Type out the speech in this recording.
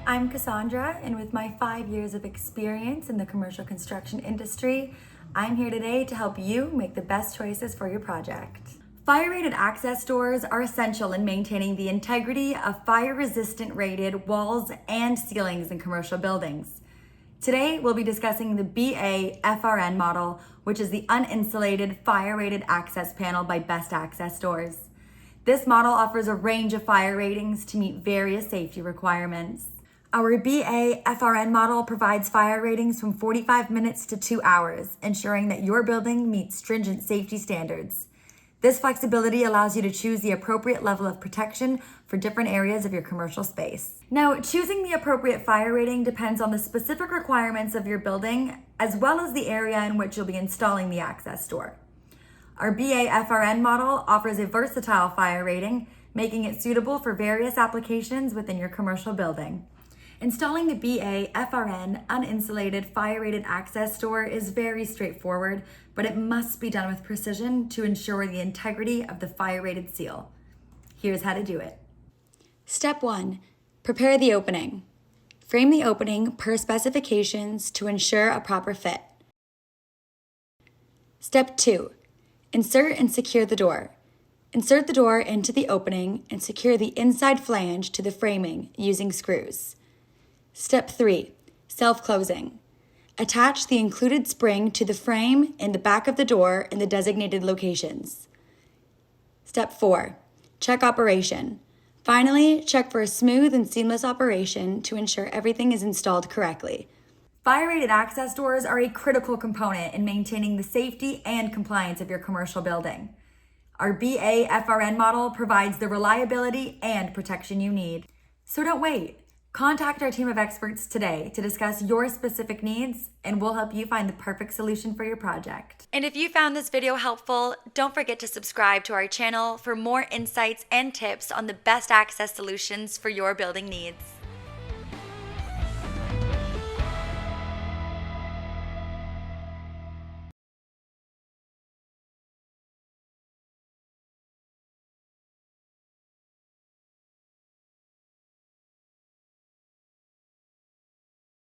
I'm Cassandra, and with my 5 years of experience in the commercial construction industry, I'm here today to help you make the best choices for your project. Fire-rated access doors are essential in maintaining the integrity of fire-resistant rated walls and ceilings in commercial buildings. Today, we'll be discussing the BA-FRN model, which is the uninsulated fire-rated access panel by Best Access Doors. This model offers a range of fire ratings to meet various safety requirements. Our BA-FRN model provides fire ratings from 45 minutes to 2 hours, ensuring that your building meets stringent safety standards. This flexibility allows you to choose the appropriate level of protection for different areas of your commercial space. Now, choosing the appropriate fire rating depends on the specific requirements of your building, as well as the area in which you'll be installing the access door. Our BA-FRN model offers a versatile fire rating, making it suitable for various applications within your commercial building. Installing the BA-FRN uninsulated fire-rated access door is very straightforward, but it must be done with precision to ensure the integrity of the fire-rated seal. Here's how to do it. Step 1. Prepare the opening. Frame the opening per specifications to ensure a proper fit. Step 2. Insert and secure the door. Insert the door into the opening and secure the inside flange to the framing using screws. Step 3. Self-closing. Attach the included spring to the frame in the back of the door in the designated locations. Step 4. Check operation. Finally, check for a smooth and seamless operation to ensure everything is installed correctly. Fire-rated access doors are a critical component in maintaining the safety and compliance of your commercial building. Our BA-FRN model provides the reliability and protection you need. So don't wait. Contact our team of experts today to discuss your specific needs, and we'll help you find the perfect solution for your project. And if you found this video helpful, don't forget to subscribe to our channel for more insights and tips on the best access solutions for your building needs.